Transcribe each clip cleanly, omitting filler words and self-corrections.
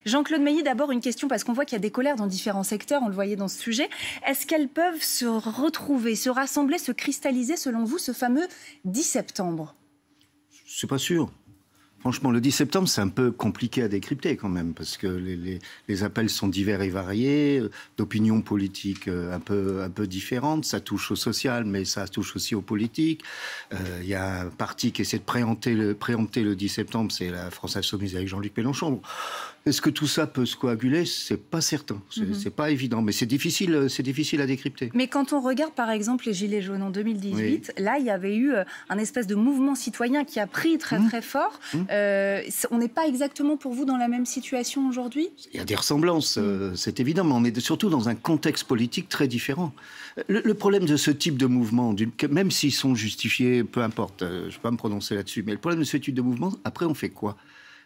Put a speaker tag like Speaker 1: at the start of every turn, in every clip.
Speaker 1: Jean-Claude Mailly, d'abord une question, parce qu'on voit qu'il y a des colères dans différents secteurs, on le voyait dans ce sujet. Est-ce qu'elles peuvent se retrouver, se rassembler, se cristalliser, selon vous, ce fameux 10 septembre?
Speaker 2: Je ne suis pas sûr. Franchement, le 10 septembre, c'est un peu compliqué à décrypter quand même, parce que les appels sont divers et variés, d'opinions politiques un peu différentes. Ça touche au social, mais ça touche aussi au politique. Il y a un parti qui essaie de préempter le 10 septembre, c'est la France Insoumise avec Jean-Luc Mélenchon. Est-ce que tout ça peut se coaguler? C'est pas certain, c'est pas évident, mais c'est difficile à décrypter.
Speaker 1: Mais quand on regarde par exemple les Gilets jaunes en 2018, oui. Là il y avait eu un espèce de mouvement citoyen qui a pris très fort. On n'est pas exactement pour vous dans la même situation aujourd'hui?
Speaker 2: Il y a des ressemblances, c'est évident, mais on est surtout dans un contexte politique très différent. Le problème de ce type de mouvement, même s'ils sont justifiés, peu importe, je ne vais pas me prononcer là-dessus, mais le problème de ce type de mouvement, après on fait quoi?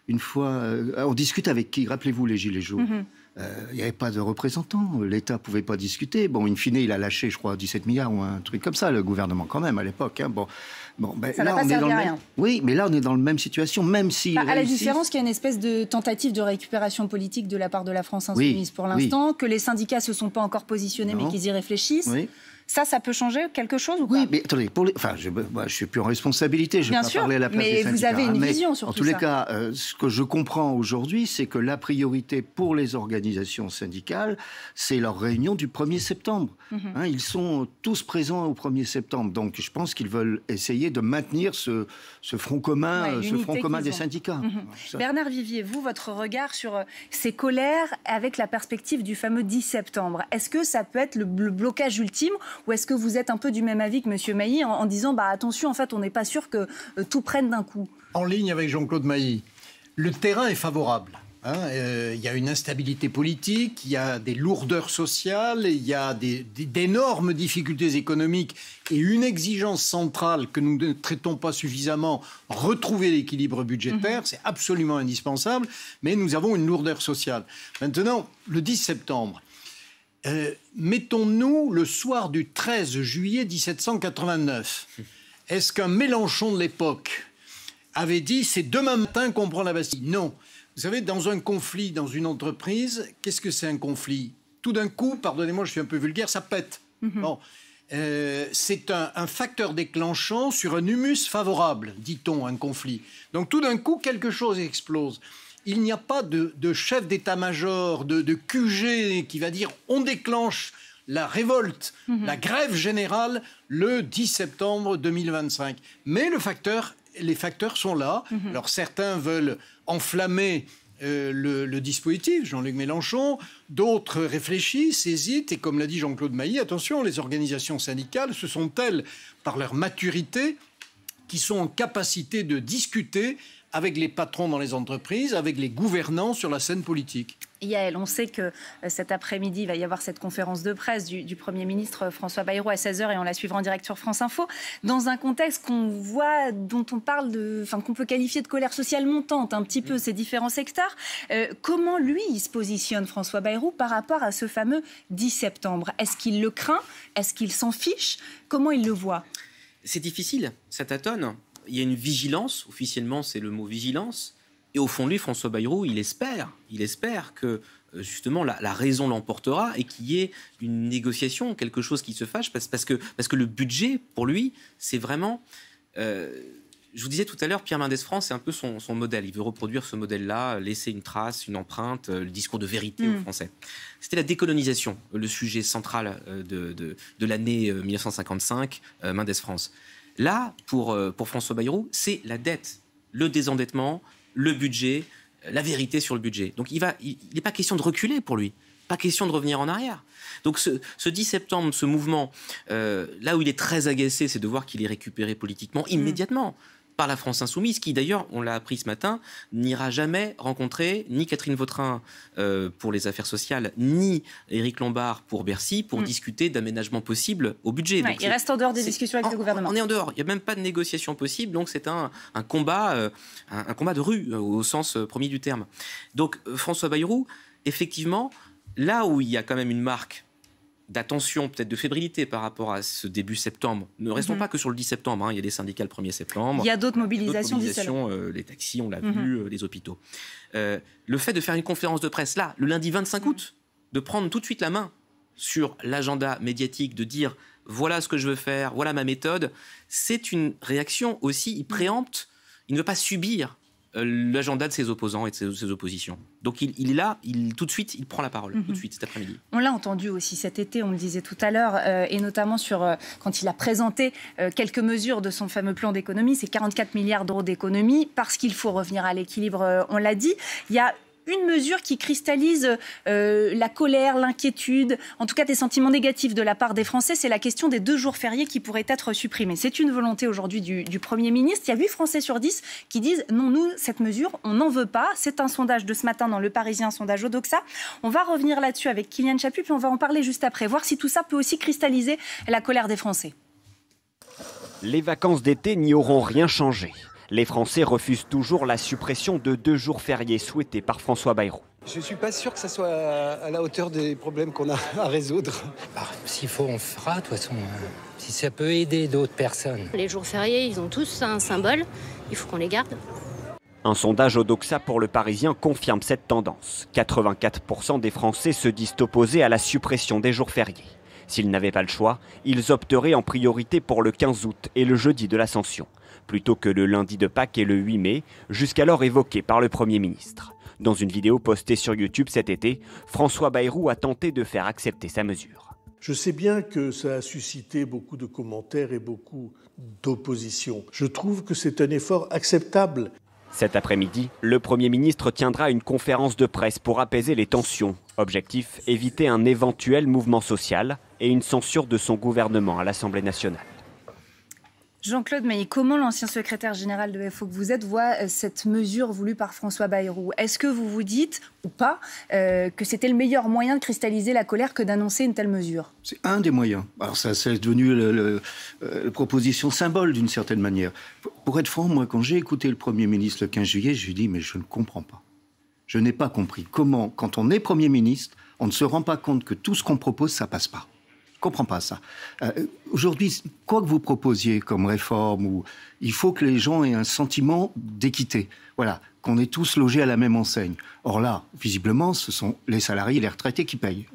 Speaker 2: Une fois, on discute avec qui? Rappelez-vous les Gilets jaunes. Il n'y avait pas de représentants, l'État ne pouvait pas discuter. Bon, in fine, il a lâché, je crois, 17 milliards ou un truc comme ça, le gouvernement quand même, à l'époque. Hein.
Speaker 1: Ça n'a pas servi à rien.
Speaker 2: Oui, mais là, on est dans la même situation, même si...
Speaker 1: À la différence qu'il y a une espèce de tentative de récupération politique de la part de la France Insoumise pour l'instant, que les syndicats ne se sont pas encore positionnés, mais qu'ils y réfléchissent. Oui. Ça peut changer quelque chose ou pas?
Speaker 2: Oui, mais attendez, je ne suis plus en responsabilité, je ne vais pas parler à la place des syndicats.
Speaker 1: Mais vous avez une vision sur tout ça.
Speaker 2: En tous les cas, ce que je comprends aujourd'hui, c'est que la priorité pour les organisations syndicales, c'est leur réunion du 1er septembre. Ils sont tous présents au 1er septembre, donc je pense qu'ils veulent essayer de maintenir ce front commun, des syndicats.
Speaker 1: Bernard Vivier, vous, votre regard sur ces colères avec la perspective du fameux 10 septembre, est-ce que ça peut être le blocage ultime? Ou est-ce que vous êtes un peu du même avis que M. Mailly en disant attention, en fait, on n'est pas sûr que tout prenne d'un coup?
Speaker 3: En ligne avec Jean-Claude Mailly, le terrain est favorable. Il y a une instabilité politique, il y a des lourdeurs sociales, il y a d'énormes difficultés économiques et une exigence centrale que nous ne traitons pas suffisamment, retrouver l'équilibre budgétaire, c'est absolument indispensable, mais nous avons une lourdeur sociale. Maintenant, le 10 septembre, mettons-nous le soir du 13 juillet 1789. Est-ce qu'un Mélenchon de l'époque avait dit « c'est demain matin qu'on prend la Bastille » ? Non. Vous savez, dans un conflit, dans une entreprise, qu'est-ce que c'est un conflit? Tout d'un coup, pardonnez-moi, je suis un peu vulgaire, ça pète. Bon. C'est un facteur déclenchant sur un humus favorable, dit-on, un conflit. Donc tout d'un coup, quelque chose explose. Il n'y a pas de chef d'état-major, de QG qui va dire on déclenche la révolte, la grève générale le 10 septembre 2025. Mais les facteurs sont là. Alors certains veulent enflammer le dispositif, Jean-Luc Mélenchon, d'autres réfléchissent, hésitent, et comme l'a dit Jean-Claude Mailly, attention, les organisations syndicales, ce sont elles, par leur maturité, qui sont en capacité de discuter avec les patrons dans les entreprises, avec les gouvernants sur la scène politique.
Speaker 1: Yael, on sait que cet après-midi, il va y avoir cette conférence de presse du Premier ministre François Bayrou à 16h et on la suivra en direct sur France Info, dans un contexte qu'on voit, dont on parle qu'on peut qualifier de colère sociale montante, un petit peu, ces différents secteurs. Comment, lui, il se positionne, François Bayrou, par rapport à ce fameux 10 septembre? Est-ce qu'il le craint? Est-ce qu'il s'en fiche? Comment il le voit?
Speaker 4: C'est difficile, ça tâtonne. Il y a une vigilance, officiellement c'est le mot vigilance, et au fond de lui, François Bayrou, il espère que justement la raison l'emportera et qu'il y ait une négociation, quelque chose qui se fâche, parce que le budget, pour lui, c'est vraiment... je vous disais tout à l'heure, Pierre Mendès France, c'est un peu son modèle. Il veut reproduire ce modèle-là, laisser une trace, une empreinte, le discours de vérité aux Français. C'était la décolonisation, le sujet central de l'année 1955, Mendès France. Là, pour François Bayrou, c'est la dette, le désendettement, le budget, la vérité sur le budget. Donc il n'est pas question de reculer pour lui, pas question de revenir en arrière. Donc ce 10 septembre, ce mouvement, là où il est très agacé, c'est de voir qu'il est récupéré politiquement immédiatement par la France Insoumise, qui d'ailleurs, on l'a appris ce matin, n'ira jamais rencontrer ni Catherine Vautrin pour les affaires sociales, ni Éric Lombard pour Bercy, pour discuter d'aménagement possible au budget.
Speaker 1: Ouais, il reste en dehors des discussions avec le gouvernement.
Speaker 4: On est en dehors, il n'y a même pas de négociation possible, donc c'est un combat de rue, au sens premier du terme. Donc François Bayrou, effectivement, là où il y a quand même une marque d'attention, peut-être de fébrilité par rapport à ce début septembre. Ne restons pas que sur le 10 septembre. Hein. Il y a des syndicats le 1er septembre.
Speaker 1: Il y a d'autres mobilisations
Speaker 4: les taxis, on l'a vu, les hôpitaux. Le fait de faire une conférence de presse là, le lundi 25 août, de prendre tout de suite la main sur l'agenda médiatique, de dire voilà ce que je veux faire, voilà ma méthode, c'est une réaction aussi, il préempte, il ne veut pas subir l'agenda de ses opposants et de ses oppositions. Donc il est là, tout de suite, il prend la parole, tout de suite, cet après-midi.
Speaker 1: On l'a entendu aussi cet été, on le disait tout à l'heure, et notamment quand il a présenté quelques mesures de son fameux plan d'économie, c'est 44 milliards d'euros d'économie, parce qu'il faut revenir à l'équilibre, on l'a dit. Il y a une mesure qui cristallise la colère, l'inquiétude, en tout cas des sentiments négatifs de la part des Français, c'est la question des 2 jours fériés qui pourraient être supprimés. C'est une volonté aujourd'hui du Premier ministre. Il y a 8 Français sur 10 qui disent non, nous, cette mesure, on n'en veut pas. C'est un sondage de ce matin dans Le Parisien, un sondage Odoxa. On va revenir là-dessus avec Kylian Chaput, puis on va en parler juste après, voir si tout ça peut aussi cristalliser la colère des Français.
Speaker 5: Les vacances d'été n'y auront rien changé. Les Français refusent toujours la suppression de 2 jours fériés souhaités par François Bayrou.
Speaker 6: Je ne suis pas sûr que ça soit à la hauteur des problèmes qu'on a à résoudre.
Speaker 7: S'il faut, on le fera, de toute façon. Si ça peut aider d'autres personnes.
Speaker 8: Les jours fériés, ils ont tous un symbole. Il faut qu'on les garde.
Speaker 5: Un sondage Odoxa pour Le Parisien confirme cette tendance. 84% des Français se disent opposés à la suppression des jours fériés. S'ils n'avaient pas le choix, ils opteraient en priorité pour le 15 août et le jeudi de l'Ascension, plutôt que le lundi de Pâques et le 8 mai, jusqu'alors évoqués par le Premier ministre. Dans une vidéo postée sur YouTube cet été, François Bayrou a tenté de faire accepter sa mesure.
Speaker 9: Je sais bien que ça a suscité beaucoup de commentaires et beaucoup d'opposition. Je trouve que c'est un effort acceptable.
Speaker 5: Cet après-midi, le Premier ministre tiendra une conférence de presse pour apaiser les tensions. Objectif, éviter un éventuel mouvement social et une censure de son gouvernement à l'Assemblée nationale.
Speaker 1: Jean-Claude Mailly, comment l'ancien secrétaire général de FO que vous êtes voit cette mesure voulue par François Bayrou? Est-ce que vous vous dites, ou pas, que c'était le meilleur moyen de cristalliser la colère que d'annoncer une telle mesure?
Speaker 2: C'est un des moyens. Alors ça, c'est devenu la proposition symbole d'une certaine manière. Pour être franc, moi, quand j'ai écouté le Premier ministre le 15 juillet, je lui ai dit, mais je ne comprends pas. Je n'ai pas compris comment, quand on est Premier ministre, on ne se rend pas compte que tout ce qu'on propose, ça passe pas. Je ne comprends pas ça. Aujourd'hui, quoi que vous proposiez comme réforme, il faut que les gens aient un sentiment d'équité. Voilà, qu'on est tous logés à la même enseigne. Or là, visiblement, ce sont les salariés et les retraités qui payent.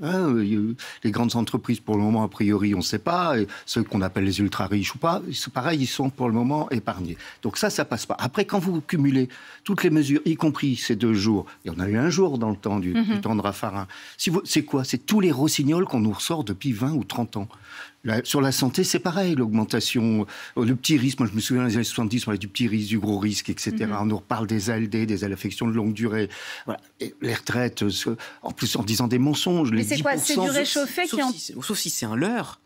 Speaker 2: Les grandes entreprises, pour le moment, a priori, on ne sait pas. Et ceux qu'on appelle les ultra-riches ou pas, c'est pareil, ils sont pour le moment épargnés. Donc ça passe pas. Après, quand vous cumulez toutes les mesures, y compris ces 2 jours, il y en a eu un jour dans le temps du temps de Raffarin, c'est quoi? C'est tous les rossignols qu'on nous ressort depuis 20 ou 30 ans. Sur la santé, c'est pareil, l'augmentation, le petit risque. Moi, je me souviens, dans les années 70, on parlait du petit risque, du gros risque, etc. On nous reparle des ALD, des affections de longue durée. Voilà. Et les retraites, en plus en disant des mensonges.
Speaker 1: Mais c'est quoi? C'est du réchauffé
Speaker 4: sauf si c'est un leurre.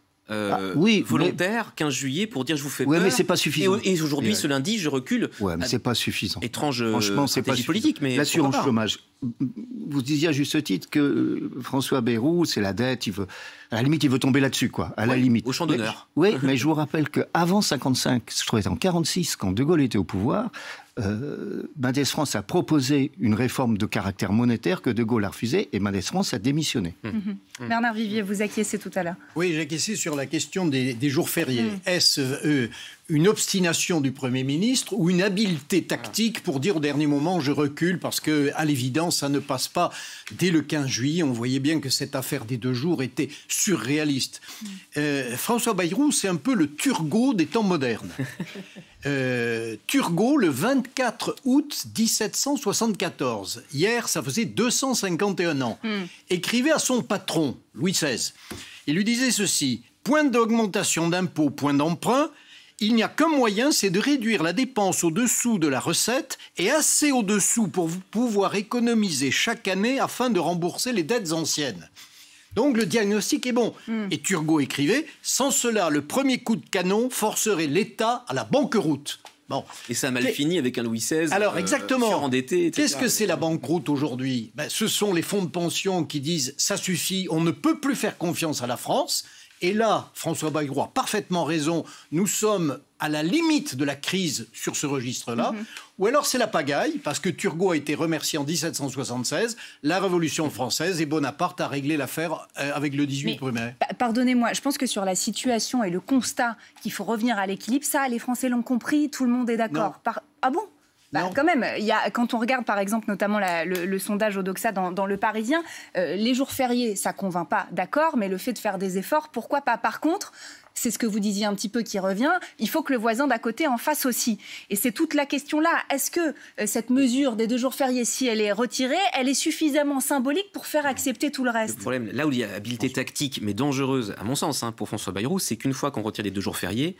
Speaker 2: Oui,
Speaker 4: volontaire, 15 juillet, pour dire je vous fais peur.
Speaker 2: Oui, mais c'est pas suffisant.
Speaker 4: Et aujourd'hui, ce lundi, je recule.
Speaker 2: Ouais, mais c'est pas suffisant.
Speaker 4: Étrange
Speaker 2: Franchement, c'est pas
Speaker 4: politique, mais
Speaker 2: l'assurance chômage. Vous disiez à juste titre que François Bayrou, c'est la dette, il veut, à la limite, il veut tomber là-dessus, quoi. À la limite.
Speaker 4: Au champ d'honneur.
Speaker 2: Oui, mais je vous rappelle qu'avant 55, je trouvais en 46, quand De Gaulle était au pouvoir, Mendès France a proposé une réforme de caractère monétaire que De Gaulle a refusé et Mendès France a démissionné.
Speaker 1: Bernard Vivier, vous acquiescez tout à l'heure.
Speaker 3: Oui, j'ai acquiescé sur la question des jours fériés. Est-ce une obstination du Premier ministre ou une habileté tactique pour dire au dernier moment je recule parce que à l'évidence ça ne passe pas? Dès le 15 juillet, on voyait bien que cette affaire des 2 jours était surréaliste. François Bayrou, c'est un peu le Turgot des temps modernes. Turgot, le 24 août 1774, hier ça faisait 251 ans, écrivait à son patron, Louis XVI. Il lui disait ceci: point d'augmentation d'impôts, point d'emprunt. Il n'y a qu'un moyen, c'est de réduire la dépense au-dessous de la recette et assez au-dessous pour pouvoir économiser chaque année afin de rembourser les dettes anciennes. Donc le diagnostic est bon. Et Turgot écrivait: sans cela, le premier coup de canon forcerait l'État à la banqueroute. Bon.
Speaker 4: Et ça a mal fini avec un Louis XVI.
Speaker 3: Alors exactement.
Speaker 4: Surendetté, etc.
Speaker 3: Qu'est-ce que c'est la banqueroute aujourd'hui? Ce sont les fonds de pension qui disent ça suffit, on ne peut plus faire confiance à la France. Et là, François Bayrou a parfaitement raison, nous sommes à la limite de la crise sur ce registre-là, ou alors c'est la pagaille, parce que Turgot a été remercié en 1776, la Révolution française, et Bonaparte a réglé l'affaire avec le 18 brumaire.
Speaker 1: Pardonnez-moi, je pense que sur la situation et le constat qu'il faut revenir à l'équilibre, ça, les Français l'ont compris, tout le monde est d'accord. Ah bon ? Quand même, quand on regarde par exemple notamment le sondage Odoxa dans Le Parisien, les jours fériés, ça ne convainc pas, d'accord, mais le fait de faire des efforts, pourquoi pas ? Par contre, c'est ce que vous disiez un petit peu qui revient, il faut que le voisin d'à côté en fasse aussi. Et c'est toute la question là. Est-ce que cette mesure des 2 jours fériés, si elle est retirée, elle est suffisamment symbolique pour faire accepter tout le reste ?
Speaker 4: Le problème, là où il y a habileté tactique, mais dangereuse, à mon sens, pour François Bayrou, c'est qu'une fois qu'on retire les 2 jours fériés,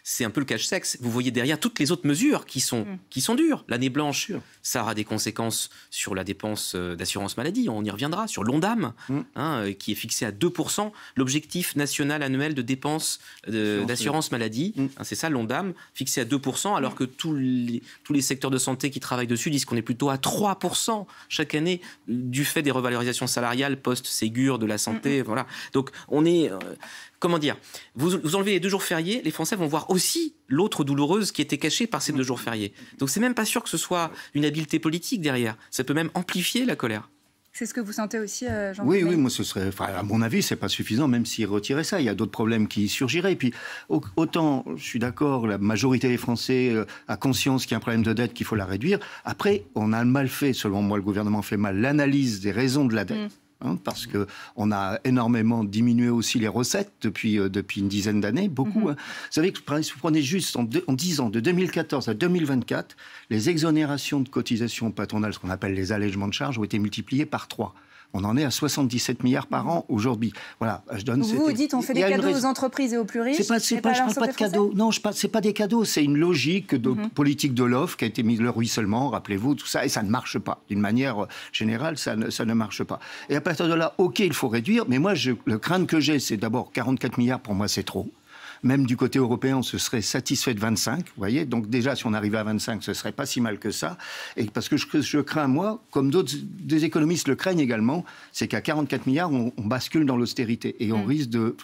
Speaker 4: c'est un peu le cache-sexe. Vous voyez derrière toutes les autres mesures qui sont dures. L'année blanche, ça aura des conséquences sur la dépense d'assurance maladie. On y reviendra. Sur l'ONDAM, qui est fixé à 2%. L'objectif national annuel de dépenses d'assurance maladie, c'est ça l'ONDAM, fixé à 2%, alors que tous les secteurs de santé qui travaillent dessus disent qu'on est plutôt à 3% chaque année du fait des revalorisations salariales post-Ségur de la santé. Voilà. Donc on est... Comment dire ? Vous enlevez les 2 jours fériés, les Français vont voir aussi l'autre douloureuse qui était cachée par ces 2 jours fériés. Donc c'est même pas sûr que ce soit une habileté politique derrière. Ça peut même amplifier la colère.
Speaker 1: C'est ce que vous sentez aussi, Jean-Claude ?
Speaker 2: Oui, moi ce serait, à mon avis, c'est pas suffisant, même s'il retirait ça. Il y a d'autres problèmes qui surgiraient. Et puis, autant, je suis d'accord, la majorité des Français a conscience qu'il y a un problème de dette, qu'il faut la réduire. Après, on a mal fait, selon moi, le gouvernement fait mal l'analyse des raisons de la dette. Parce qu'on a énormément diminué aussi les recettes depuis une dizaine d'années, beaucoup. Vous savez que si vous prenez juste en 10 ans, de 2014 à 2024, les exonérations de cotisations patronales, ce qu'on appelle les allègements de charges, ont été multipliées par 3. On en est à 77 milliards par an aujourd'hui. Voilà, je donne.
Speaker 1: Vous dites on fait des cadeaux aux entreprises et aux plus riches.
Speaker 2: Je ne parle pas de cadeaux. Non, c'est pas des cadeaux. C'est une logique de politique de l'offre qui a été mise le ruissellement. Rappelez-vous tout ça, et ça ne marche pas. D'une manière générale, ça ne marche pas. Et à partir de là, ok, il faut réduire. Mais moi, le crainte que j'ai, c'est d'abord 44 milliards. Pour moi, c'est trop. Même du côté européen, on se serait satisfait de 25, vous voyez. Donc déjà, si on arrivait à 25, ce serait pas si mal que ça. Et parce que je crains, moi, comme des économistes le craignent également, c'est qu'à 44 milliards, on bascule dans l'austérité. Et on risque de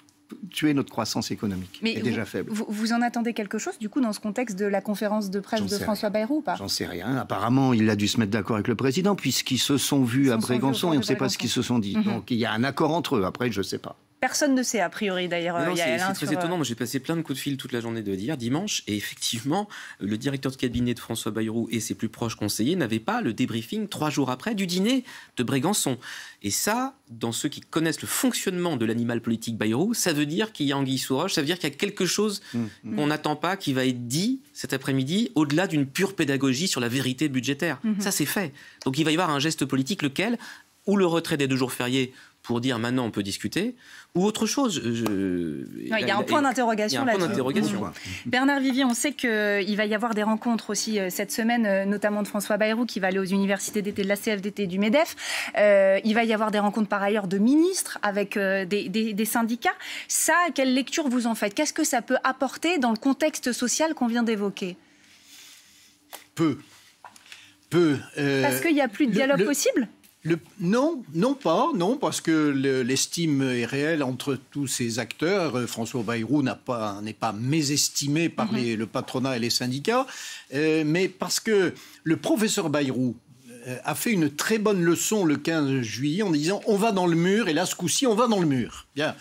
Speaker 2: tuer notre croissance économique, qui est déjà faible.
Speaker 1: Vous en attendez quelque chose, du coup, dans ce contexte de la conférence de presse de François Bayrou ou pas ?
Speaker 2: J'en sais rien. Apparemment, il a dû se mettre d'accord avec le président, puisqu'ils se sont vus à Brégançon et on ne sait pas ce qu'ils se sont dit. Donc il y a un accord entre eux. Après, je ne sais pas.
Speaker 1: Personne ne sait, a priori, d'ailleurs.
Speaker 4: C'est très étonnant. Moi, j'ai passé plein de coups de fil toute la journée d'hier, dimanche, et effectivement, le directeur de cabinet de François Bayrou et ses plus proches conseillers n'avaient pas le débriefing 3 jours après du dîner de Brégançon. Et ça, dans ceux qui connaissent le fonctionnement de l'animal politique Bayrou, ça veut dire qu'il y a anguille sous roche, ça veut dire qu'il y a quelque chose qu'on n'attend pas, qui va être dit cet après-midi, au-delà d'une pure pédagogie sur la vérité budgétaire. Ça, c'est fait. Donc il va y avoir un geste politique, lequel, ou le retrait des 2 jours fériés, pour dire maintenant on peut discuter, ou autre chose.
Speaker 1: Il y a un point d'interrogation là-dessus. Bernard Vivier, on sait qu'il va y avoir des rencontres aussi cette semaine, notamment de François Bayrou qui va aller aux universités d'été de la CFDT et du MEDEF. Il va y avoir des rencontres par ailleurs de ministres avec des syndicats. Ça, quelle lecture vous en faites ? Qu'est-ce que ça peut apporter dans le contexte social qu'on vient d'évoquer ?
Speaker 3: Peu.
Speaker 1: Parce qu'il n'y a plus de dialogue possible ?
Speaker 3: Non, parce que l'estime est réelle entre tous ces acteurs. François Bayrou n'est pas mésestimé par le patronat et les syndicats, mais parce que le professeur Bayrou a fait une très bonne leçon le 15 juillet en disant « on va dans le mur » et là, ce coup-ci, on va dans le mur. Bien.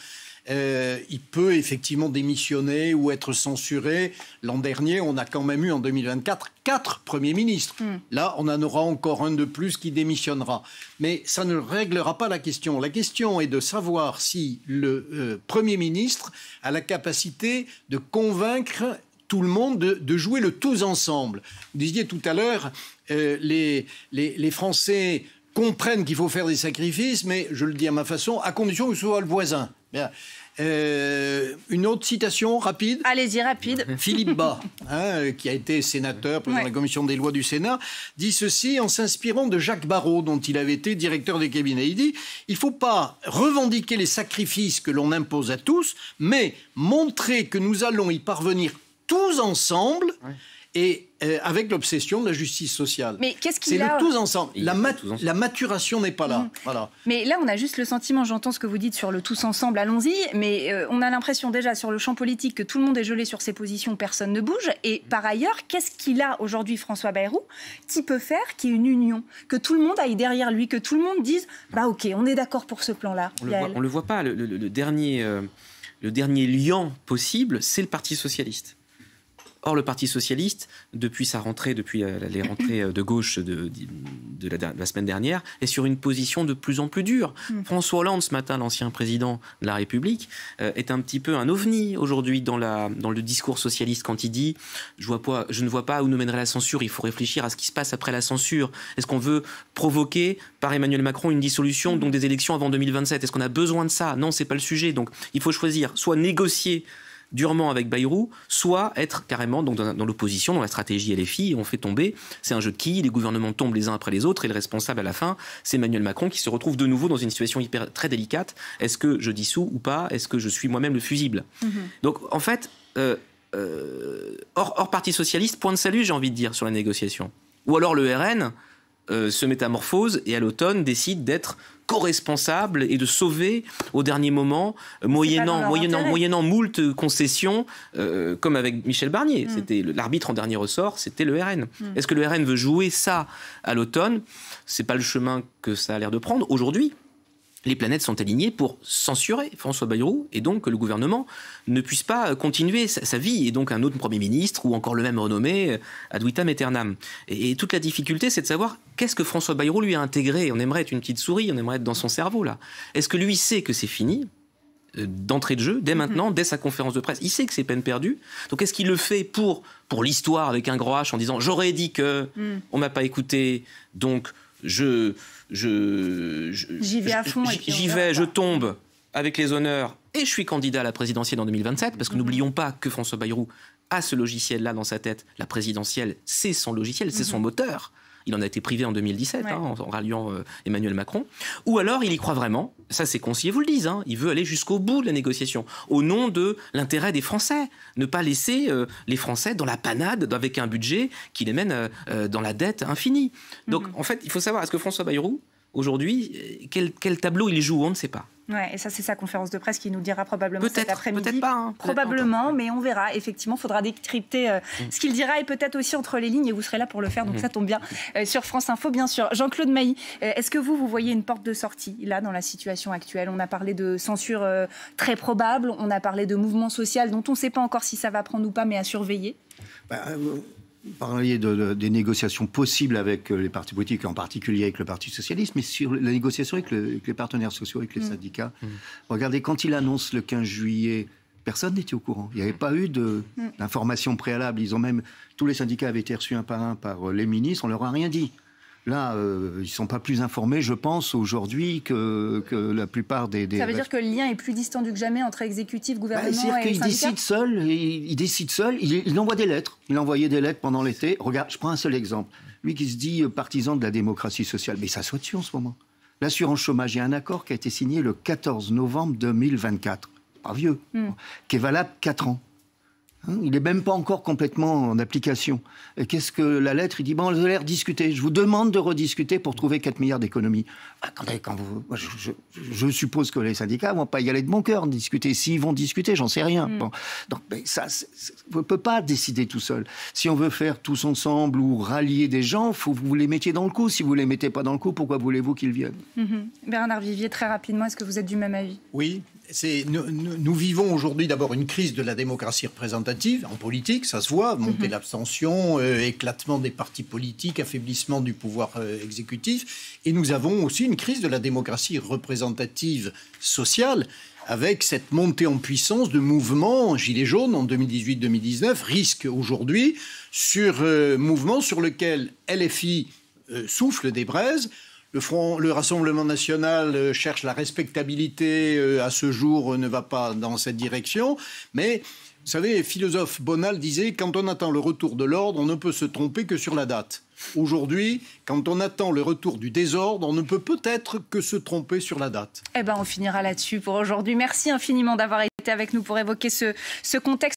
Speaker 3: Il peut effectivement démissionner ou être censuré. L'an dernier, on a quand même eu en 2024 4 premiers ministres. Là, on en aura encore un de plus qui démissionnera. Mais ça ne réglera pas la question. La question est de savoir si le Premier ministre a la capacité de convaincre tout le monde de jouer le tous ensemble. Vous disiez tout à l'heure, les Français comprennent qu'il faut faire des sacrifices, mais je le dis à ma façon, à condition que ce soit le voisin. Bien. Une autre citation rapide.
Speaker 1: Allez-y, rapide.
Speaker 3: Philippe Bas, qui a été sénateur, président de la commission des lois du Sénat, dit ceci en s'inspirant de Jacques Barrot, dont il avait été directeur des cabinets. Il dit « Il ne faut pas revendiquer les sacrifices que l'on impose à tous, mais montrer que nous allons y parvenir tous ensemble et avec l'obsession de la justice sociale.
Speaker 1: Mais qu'est-ce qu'il
Speaker 3: C'est
Speaker 1: a...
Speaker 3: le tous ensemble. La maturation n'est pas là. Voilà.
Speaker 1: Mais là, on a juste le sentiment, j'entends ce que vous dites sur le tous ensemble, allons-y, mais on a l'impression déjà sur le champ politique que tout le monde est gelé sur ses positions, personne ne bouge. Et par ailleurs, qu'est-ce qu'il a aujourd'hui, François Bayrou, qui peut faire qu'il y ait une union, que tout le monde aille derrière lui, que tout le monde dise « bah ok, on est d'accord pour ce plan-là ».
Speaker 4: On le voit pas. Le dernier liant possible, c'est le Parti socialiste. Or, le Parti socialiste, depuis sa rentrée, depuis les rentrées de gauche de la semaine dernière, est sur une position de plus en plus dure. François Hollande, ce matin, l'ancien président de la République, est un petit peu un ovni aujourd'hui dans le discours socialiste quand il dit « je ne vois pas où nous mènerait la censure, il faut réfléchir à ce qui se passe après la censure. Est-ce qu'on veut provoquer par Emmanuel Macron une dissolution, donc des élections avant 2027 ? Est-ce qu'on a besoin de ça ? Non, c'est pas le sujet. Donc, il faut choisir, soit négocier durement avec Bayrou, soit être carrément donc, dans l'opposition, dans la stratégie LFI, on fait tomber, c'est un jeu de quilles, les gouvernements tombent les uns après les autres, et le responsable à la fin, c'est Emmanuel Macron qui se retrouve de nouveau dans une situation très délicate. Est-ce que je dissous ou pas ? Est-ce que je suis moi-même le fusible ? Donc en fait, hors Parti socialiste, point de salut, j'ai envie de dire, sur la négociation. Ou alors le RN se métamorphose et à l'automne décide d'être co-responsable et de sauver au dernier moment, moyennant moult concessions, comme avec Michel Barnier. C'était l'arbitre en dernier ressort, c'était le RN. Est-ce que le RN veut jouer ça à l'automne ? C'est pas le chemin que ça a l'air de prendre. Aujourd'hui, les planètes sont alignées pour censurer François Bayrou et donc que le gouvernement ne puisse pas continuer sa vie et donc un autre Premier ministre ou encore le même renommé ad vitam aeternam. Et toute la difficulté, c'est de savoir qu'est-ce que François Bayrou lui a intégré. On aimerait être une petite souris, on aimerait être dans son cerveau là. Est-ce que lui sait que c'est fini d'entrée de jeu, dès maintenant, dès sa conférence de presse? Il sait que c'est peine perdue. Donc est-ce qu'il le fait pour l'histoire avec un gros H en disant « j'aurais dit que, on m'a pas écouté, donc j'y vais à fond, je tombe avec les honneurs et je suis candidat à la présidentielle en 2027 », parce que n'oublions pas que François Bayrou a ce logiciel-là dans sa tête. La présidentielle, c'est son logiciel, c'est son moteur. Il en a été privé en 2017, en ralliant Emmanuel Macron. Ou alors, il y croit vraiment, ça ses conseillers vous le disent, il veut aller jusqu'au bout de la négociation, au nom de l'intérêt des Français. Ne pas laisser les Français dans la panade avec un budget qui les mène dans la dette infinie. Donc, en fait, il faut savoir, est-ce que François Bayrou, aujourd'hui, quel tableau il joue, on ne sait pas.
Speaker 1: Ouais, et ça, c'est sa conférence de presse qui nous dira probablement cet après-midi.
Speaker 4: Peut-être pas.
Speaker 1: Probablement, mais on verra. Effectivement, il faudra décrypter ce qu'il dira et peut-être aussi entre les lignes. Et vous serez là pour le faire, donc ça tombe bien. Sur France Info, bien sûr. Jean-Claude Mailly, est-ce que vous voyez une porte de sortie, là, dans la situation actuelle ? On a parlé de censure très probable. On a parlé de mouvement social dont on ne sait pas encore si ça va prendre ou pas, mais à surveiller.
Speaker 2: Vous parliez des négociations possibles avec les partis politiques, en particulier avec le Parti socialiste, mais sur la négociation avec les partenaires sociaux, avec les syndicats. Regardez, quand il annonce le 15 juillet, personne n'était au courant. Il n'y avait pas eu d'information préalable. Tous les syndicats avaient été reçus un par un par les ministres, on ne leur a rien dit. Là, ils ne sont pas plus informés, je pense, aujourd'hui que la plupart des...
Speaker 1: Ça veut dire que le lien est plus distendu que jamais entre exécutif, gouvernement et syndicats ?
Speaker 2: Il décide seul, il envoie des lettres. Il a envoyé des lettres pendant l'été. Regarde, je prends un seul exemple. Lui qui se dit partisan de la démocratie sociale, mais il s'assoit dessus en ce moment. L'assurance chômage, il y a un accord qui a été signé le 14 novembre 2024, pas vieux, qui est valable 4 ans. Il n'est même pas encore complètement en application. Et qu'est-ce que la lettre ? Il dit, bon, vous allez rediscuter. Je vous demande de rediscuter pour trouver 4 milliards d'économies. Je suppose que les syndicats ne vont pas y aller de bon cœur discuter. S'ils vont discuter, j'en sais rien. Bon. Donc, ça, on ne peut pas décider tout seul. Si on veut faire tous ensemble ou rallier des gens, il faut que vous les mettiez dans le coup. Si vous ne les mettez pas dans le coup, pourquoi voulez-vous qu'ils viennent ?
Speaker 1: Bernard Vivier, très rapidement, est-ce que vous êtes du même avis ?
Speaker 3: Oui. Nous vivons aujourd'hui d'abord une crise de la démocratie représentative en politique, ça se voit, montée de l'abstention, éclatement des partis politiques, affaiblissement du pouvoir exécutif, et nous avons aussi une crise de la démocratie représentative sociale, avec cette montée en puissance de mouvements Gilets jaunes en 2018-2019, risque aujourd'hui sur mouvement sur lequel LFI souffle des braises. Le Rassemblement national cherche la respectabilité, à ce jour ne va pas dans cette direction. Mais, vous savez, philosophe Bonal disait « Quand on attend le retour de l'ordre, on ne peut se tromper que sur la date ». Aujourd'hui, quand on attend le retour du désordre, on ne peut peut-être que se tromper sur la date.
Speaker 1: On finira là-dessus pour aujourd'hui. Merci infiniment d'avoir été avec nous pour évoquer ce contexte.